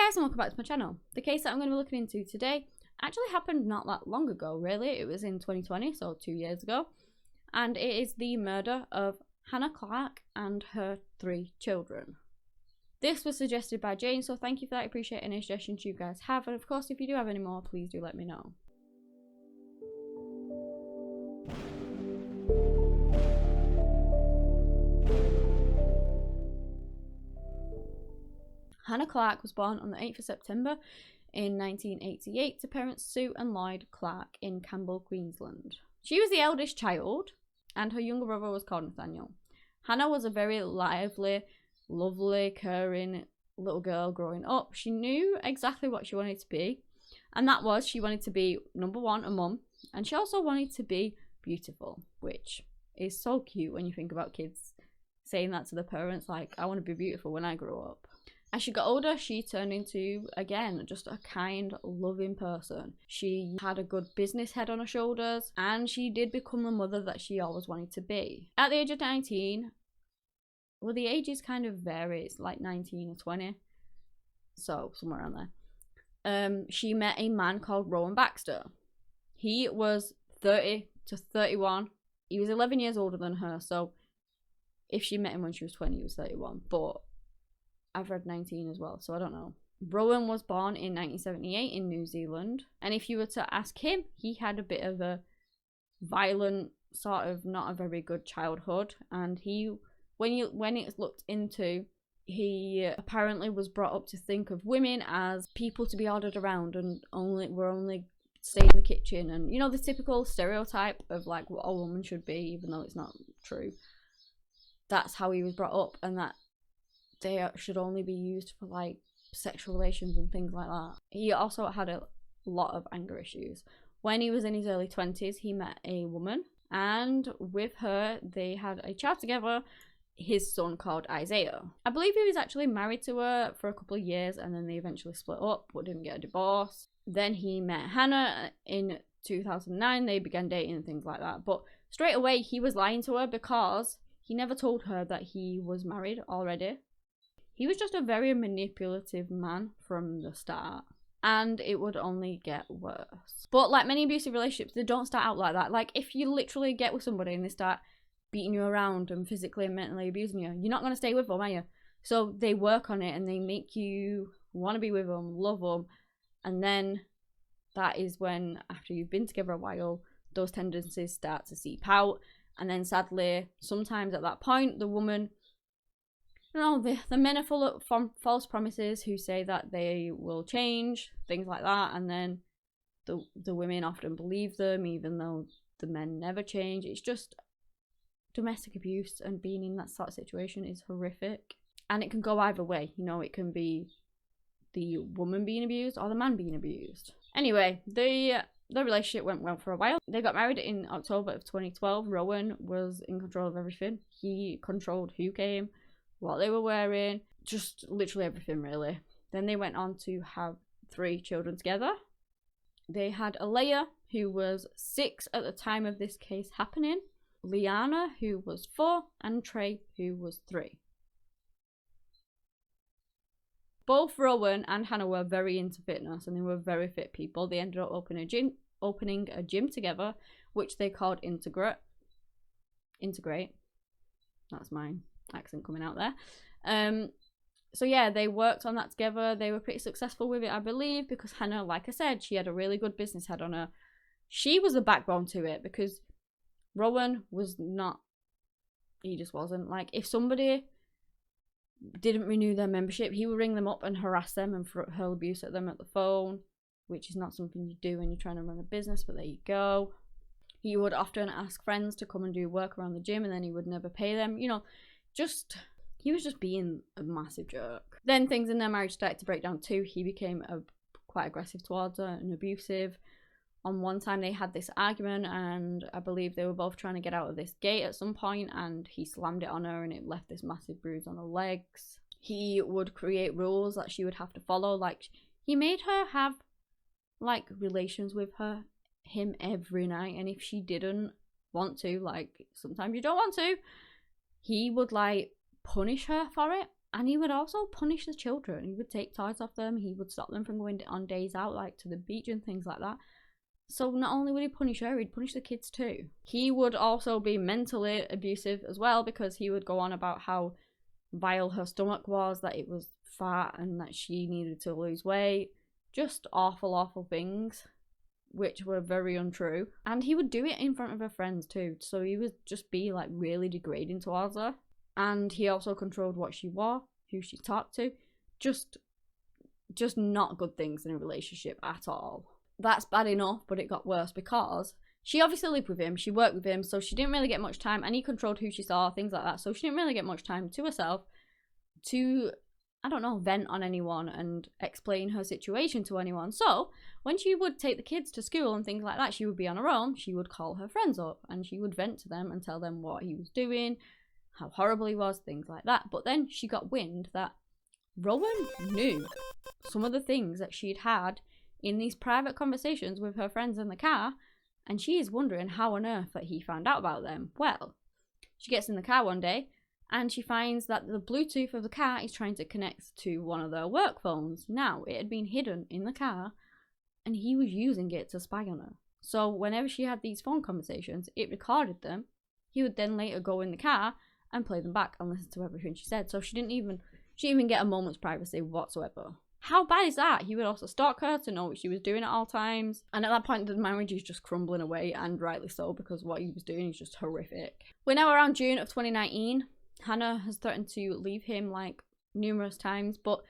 Hi guys and welcome back to my channel. The case that I'm going to be looking into today actually happened not that long ago really. It was in 2020, so 2 years ago. And it is the murder of Hannah Clarke and her 3 children. This was suggested by Jane, so thank you for that. I appreciate any suggestions you guys have. And of course, if you do have any more, please do let me know. Hannah Clarke was born on the 8th of September in 1988 to parents Sue and Lloyd Clarke in Campbell, Queensland. She was the eldest child and her younger brother was called Nathaniel. Hannah was a very lively, lovely, caring little girl growing up. She knew exactly what she wanted to be, and that was she wanted to be, number one, a mum, and she also wanted to be beautiful, which is so cute when you think about kids saying that to their parents, like, I want to be beautiful when I grow up. As she got older, she turned into, again, just a kind, loving person. She had a good business head on her shoulders, and she did become the mother that she always wanted to be. At the age of 19, well, the ages kind of vary. It's like 19 or 20, so somewhere around there. She met a man called Rowan Baxter. He was 30 to 31. He was 11 years older than her, so if she met him when she was 20, he was 31, but I've read 19 as well, so I don't know. Rowan was born in 1978 in New Zealand, and if you were to ask him, he had a bit of a violent, sort of not a very good childhood, and when it's looked into, he apparently was brought up to think of women as people to be ordered around and were only stay in the kitchen, and you know, the typical stereotype of like what a woman should be, even though it's not true. That's how he was brought up, and that they should only be used for like sexual relations and things like that. He also had a lot of anger issues. When he was in his early 20s, he met a woman, and with her they had a child together, his son called Isaiah. I believe he was actually married to her for a couple of years, and then they eventually split up but didn't get a divorce. Then he met Hannah in 2009. They began dating and things like that, but straight away he was lying to her because he never told her that he was married already. He was just a very manipulative man from the start, and it would only get worse. But like many abusive relationships, they don't start out like that. Like, if you literally get with somebody and they start beating you around and physically and mentally abusing you, you're not going to stay with them, are you? So they work on it and they make you want to be with them, love them, and then that is when, after you've been together a while, those tendencies start to seep out. And then sadly, sometimes at that point, the woman, you know, the men are full of false promises who say that they will change, things like that, and then the women often believe them even though the men never change. It's just domestic abuse, and being in that sort of situation is horrific, and it can go either way. You know, it can be the woman being abused or the man being abused. Anyway, the relationship went well for a while. They got married in October of 2012. Rowan was in control of everything. He controlled who came, what they were wearing, just literally everything really. Then they went on to have 3 children together. They had Alea, who was 6 at the time of this case happening, Liana, who was 4, and Trey, who was 3. Both Rowan and Hannah were very into fitness, and they were very fit people. They ended up opening a gym together, which they called Integrate. That's mine. Accent coming out there. So yeah, they worked on that together. They were pretty successful with it, I believe, because Hannah, like I said, she had a really good business head on her. She was the backbone to it, because Rowan was not. He just wasn't. Like, if somebody didn't renew their membership, he would ring them up and harass them and hurl abuse at them at the phone, which is not something you do when you're trying to run a business, but there you go. He would often ask friends to come and do work around the gym, and then he would never pay them. You know, he was just being a massive jerk. Then things in their marriage started to break down too. He became quite aggressive towards her and abusive. On one time they had this argument, and I believe they were both trying to get out of this gate at some point, and he slammed it on her and it left this massive bruise on her legs. He would create rules that she would have to follow. Like, he made her have like relations with him every night, and if she didn't want to, like sometimes you don't want to, he would like punish her for it, And he would also punish the children. He would take toys off them. He would stop them from going on days out, like to the beach and things like that. So not only would he punish her, he'd punish the kids too. He would also be mentally abusive as well, because he would go on about how vile her stomach was, that it was fat and that she needed to lose weight. Just awful, awful things, which were very untrue. And he would do it in front of her friends too. So he would just be like really degrading towards her. And he also controlled what she wore, who she talked to. Just not good things in a relationship at all. That's bad enough, but it got worse because she obviously lived with him, she worked with him, so she didn't really get much time, and he controlled who she saw, things like that. So she didn't really get much time to herself to, I don't know, vent on anyone and explain her situation to anyone. So when she would take the kids to school and things like that, she would be on her own. She would call her friends up and she would vent to them and tell them what he was doing, how horrible he was, things like that. But then she got wind that Rowan knew some of the things that she'd had in these private conversations with her friends in the car, and she is wondering how on earth that he found out about them. Well, she gets in the car one day and she finds that the Bluetooth of the car is trying to connect to one of their work phones. Now, it had been hidden in the car and he was using it to spy on her. So whenever she had these phone conversations, it recorded them. He would then later go in the car and play them back and listen to everything she said. So she didn't even get a moment's privacy whatsoever. How bad is that? He would also stalk her to know what she was doing at all times. And at that point, the marriage is just crumbling away, and rightly so, because what he was doing is just horrific. We're now around June of 2019. Hannah has threatened to leave him like numerous times, but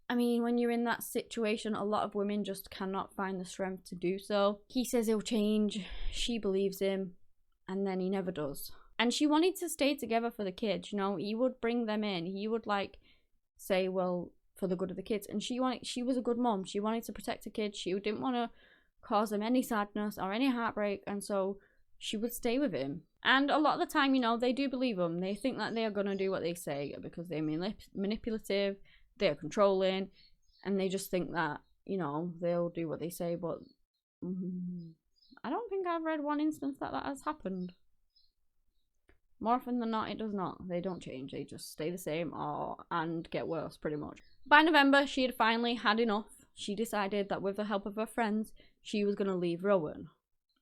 I mean, when you're in that situation, a lot of women just cannot find the strength to do so. He says he'll change, she believes him, and then he never does. And she wanted to stay together for the kids, you know, he would bring them in, he would like say, well, for the good of the kids, and she was a good mom. She wanted to protect the kids. She didn't want to cause them any sadness or any heartbreak, and so she would stay with him. And a lot of the time, you know, they do believe him. They think that they are going to do what they say because they're manipulative, they're controlling, and they just think that, you know, they'll do what they say. But I don't think I've read one instance that has happened. More often than not, it does not. They don't change. They just stay the same and get worse, pretty much. By November, she had finally had enough. She decided that with the help of her friends, she was going to leave Rowan.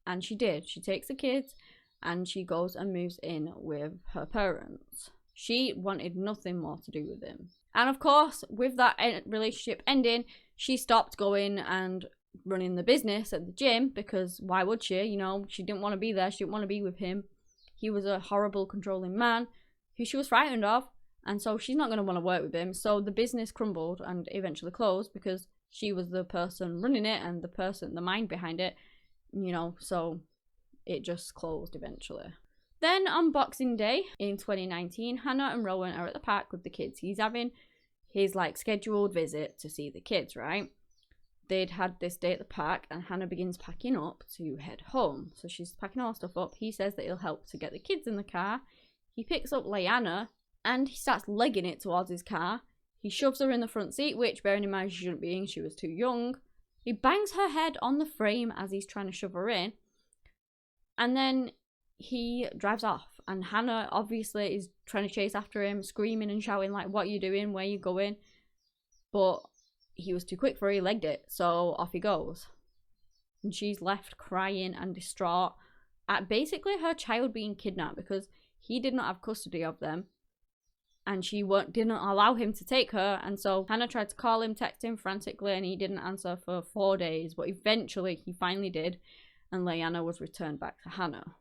And she did. She takes the kids and she goes and moves in with her parents. She wanted nothing more to do with him. And of course, with that relationship ending, she stopped going and running the business at the gym, because why would she? You know, she didn't want to be there. She didn't want to be with him. He was a horrible, controlling man who she was frightened of, and so she's not going to want to work with him. So the business crumbled and eventually closed because she was the person running it and the mind behind it, you know, so it just closed eventually. Then on Boxing Day in 2019, Hannah and Rowan are at the park with the kids. He's having his like scheduled visit to see the kids, right? They'd had this day at the park and Hannah begins packing up to head home. So she's packing all stuff up. He says that he'll help to get the kids in the car. He picks up Leanna and he starts legging it towards his car. He shoves her in the front seat, which, bearing in mind she shouldn't be in, she was too young. He bangs her head on the frame as he's trying to shove her in. And then he drives off. And Hannah obviously is trying to chase after him, screaming and shouting like, what are you doing? Where are you going? But he was too quick for her, he legged it, so off he goes. And she's left crying and distraught at basically her child being kidnapped, because he did not have custody of them and she didn't allow him to take her. And so Hannah tried to call him, text him frantically, and he didn't answer for 4 days, but eventually he finally did, and Leanna was returned back to Hannah.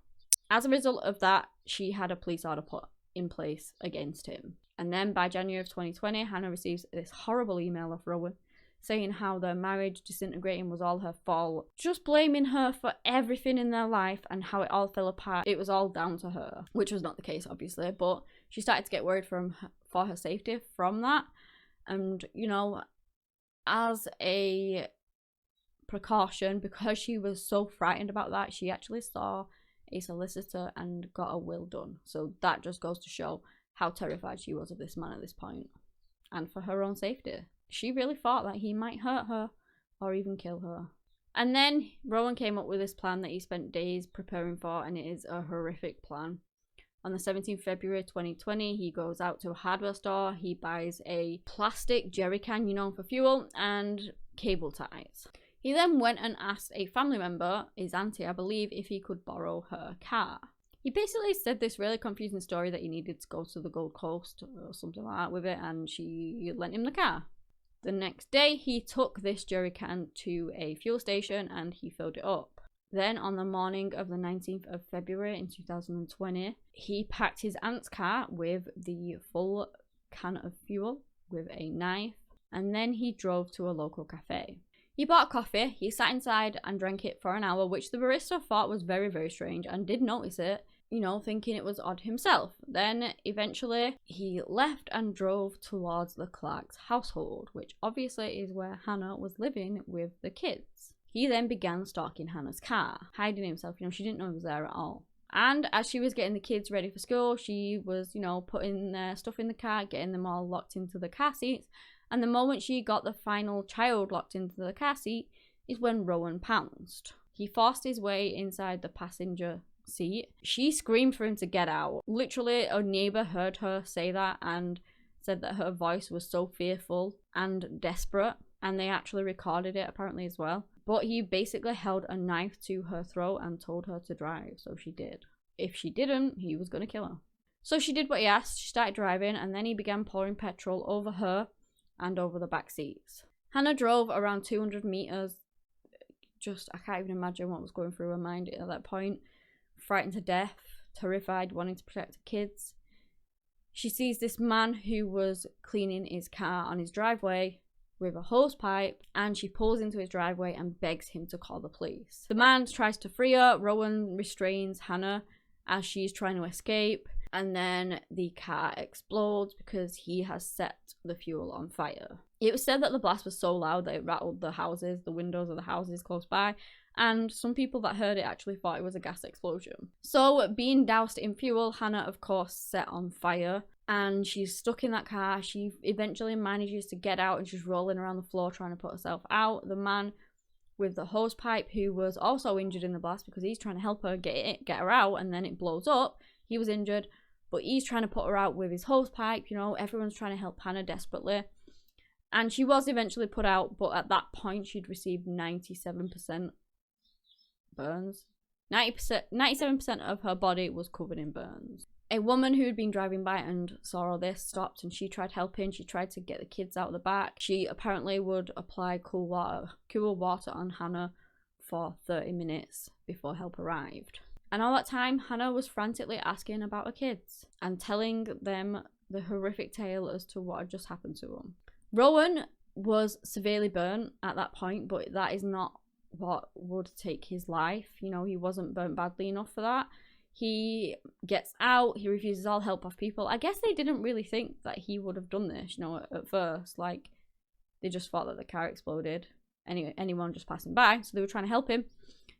As a result of that, she had a police order put in place against him. And then by January of 2020, Hannah receives this horrible email of Rowan saying how their marriage disintegrating was all her fault, just blaming her for everything in their life and how it all fell apart. It was all down to her, which was not the case, obviously, but she started to get worried for her safety from that. And, you know, as a precaution, because she was so frightened about that, she actually saw a solicitor and got a will done. So that just goes to show how terrified she was of this man at this point, and for her own safety. She really thought that he might hurt her or even kill her. And then Rowan came up with this plan that he spent days preparing for, and it is a horrific plan. On the 17th of February 2020, he goes out to a hardware store. He buys a plastic jerry can, for fuel, and cable ties. He then went and asked a family member, his auntie I believe, if he could borrow her car. He basically said this really confusing story that he needed to go to the Gold Coast or something like that with it, and she lent him the car. The next day, he took this jerry can to a fuel station and he filled it up. Then, on the morning of the 19th of February in 2020, he packed his aunt's car with the full can of fuel with a knife, and then he drove to a local cafe. He bought coffee, he sat inside and drank it for an hour, which the barista thought was very, very strange and did notice it, thinking it was odd himself. Then, eventually, he left and drove towards the Clarke's household, which obviously is where Hannah was living with the kids. He then began stalking Hannah's car, hiding himself. She didn't know he was there at all. And as she was getting the kids ready for school, she was, putting their stuff in the car, getting them all locked into the car seats. And the moment she got the final child locked into the car seat is when Rowan pounced. He forced his way inside the passenger seat. She screamed for him to get out. Literally, a neighbour heard her say that and said that her voice was so fearful and desperate. And they actually recorded it apparently as well. But he basically held a knife to her throat and told her to drive, so she did. If she didn't, he was going to kill her. So she did what he asked. She started driving, and then he began pouring petrol over her and over the back seats. Hannah drove around 200 meters. I can't even imagine what was going through her mind at that point. Frightened to death, terrified, wanting to protect the kids. She sees this man who was cleaning his car on his driveway with a hose pipe, and she pulls into his driveway and begs him to call the police. The man tries to free her. Rowan restrains Hannah as she's trying to escape, and then the car explodes because he has set the fuel on fire. It was said that the blast was so loud that it rattled the windows of the houses close by, and some people that heard it actually thought it was a gas explosion. So, being doused in fuel, Hannah of course set on fire, and she's stuck in that car. She eventually manages to get out, and she's rolling around the floor trying to put herself out. The man with the hose pipe, who was also injured in the blast because he's trying to help her get her out, and then it blows up. He was injured, but he's trying to put her out with his hose pipe. Everyone's trying to help Hannah desperately. And she was eventually put out, but at that point she'd received 97% burns. 97% of her body was covered in burns. A woman who had been driving by and saw all this stopped, and she tried helping. She tried to get the kids out of the back. She apparently would apply cool water on Hannah for 30 minutes before help arrived. And all that time, Hannah was frantically asking about her kids and telling them the horrific tale as to what had just happened to them. Rowan was severely burnt at that point, but that is not what would take his life. He wasn't burnt badly enough for that. He gets out, he refuses all help of people. I guess they didn't really think that he would have done this, at first. Like, they just thought that the car exploded. Anyone just passing by, so they were trying to help him.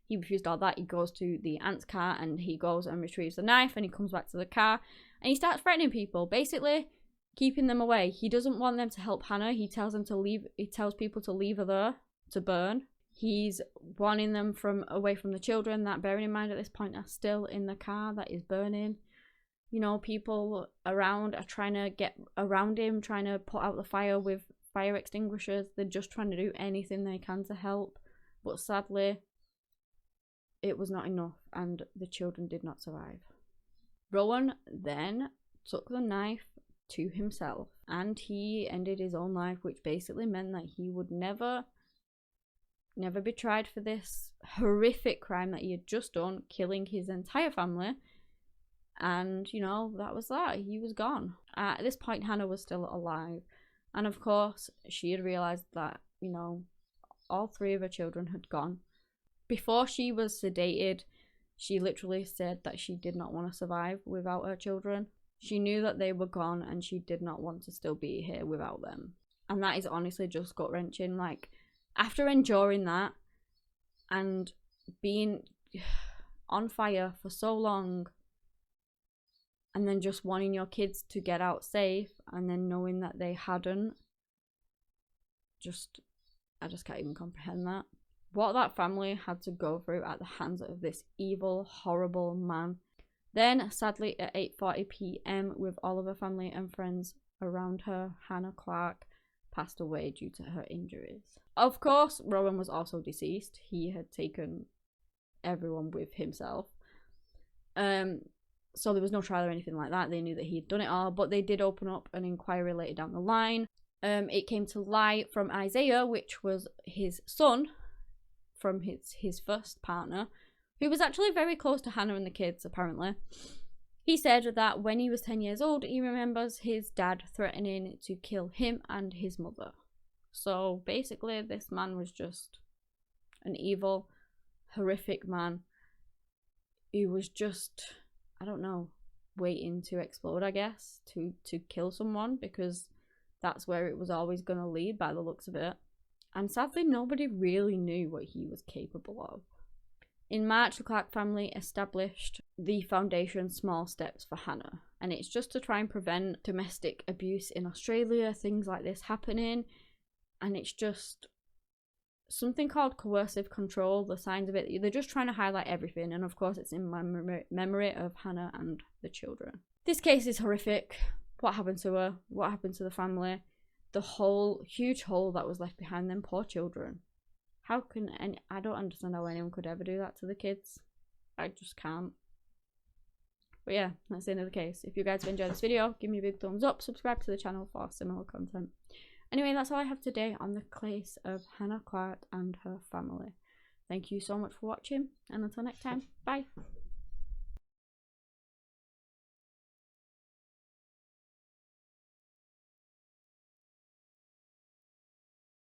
He refused all that. He goes to the aunt's car and he goes and retrieves the knife, and he comes back to the car and he starts threatening people, basically keeping them away. He doesn't want them to help Hannah. He tells them to leave. He tells people to leave her there to burn. He's warning them away from the children that, bearing in mind at this point, are still in the car that is burning. People around are trying to get around him, trying to put out the fire with fire extinguishers. They're just trying to do anything they can to help. But sadly, it was not enough, and the children did not survive. Rowan then took the knife to himself, and he ended his own life, which basically meant that he would never be tried for this horrific crime that he had just done, killing his entire family. And, that was that. He was gone. At this point, Hannah was still alive. And of course, she had realised that, all three of her children had gone. Before she was sedated, she literally said that she did not want to survive without her children. She knew that they were gone, and she did not want to still be here without them. And that is honestly just gut-wrenching. Like, after enduring that and being on fire for so long, and then just wanting your kids to get out safe, and then knowing that they hadn't, I just can't even comprehend that. What that family had to go through at the hands of this evil, horrible man. Then, sadly, at 8:40 p.m, with all of her family and friends around her, Hannah Clarke passed away due to her injuries. Of course, Rowan was also deceased. He had taken everyone with himself. So there was no trial or anything like that. They knew that he'd done it all, but they did open up an inquiry later down the line. It came to light from Isaiah, which was his son from his first partner, who was actually very close to Hannah and the kids, apparently. He said that when he was 10 years old, he remembers his dad threatening to kill him and his mother. So basically, this man was just an evil, horrific man who was just, I don't know, waiting to explode, I guess, to kill someone, because that's where it was always going to lead by the looks of it. And sadly, nobody really knew what he was capable of. In March, the Clarke family established the foundation Small Steps for Hannah, and it's just to try and prevent domestic abuse in Australia, things like this happening. And it's just something called coercive control, the signs of it. They're just trying to highlight everything, and of course it's in memory of Hannah and the children. This case is horrific. What happened to her, what happened to the family, the whole huge hole that was left behind them poor children. How can I don't understand how anyone could ever do that to the kids. I just can't. But yeah, that's the end of the case. If you guys have enjoyed this video, give me a big thumbs up, subscribe to the channel for similar content. Anyway, that's all I have today on the case of Hannah Clarke and her family. Thank you so much for watching, and until next time, bye.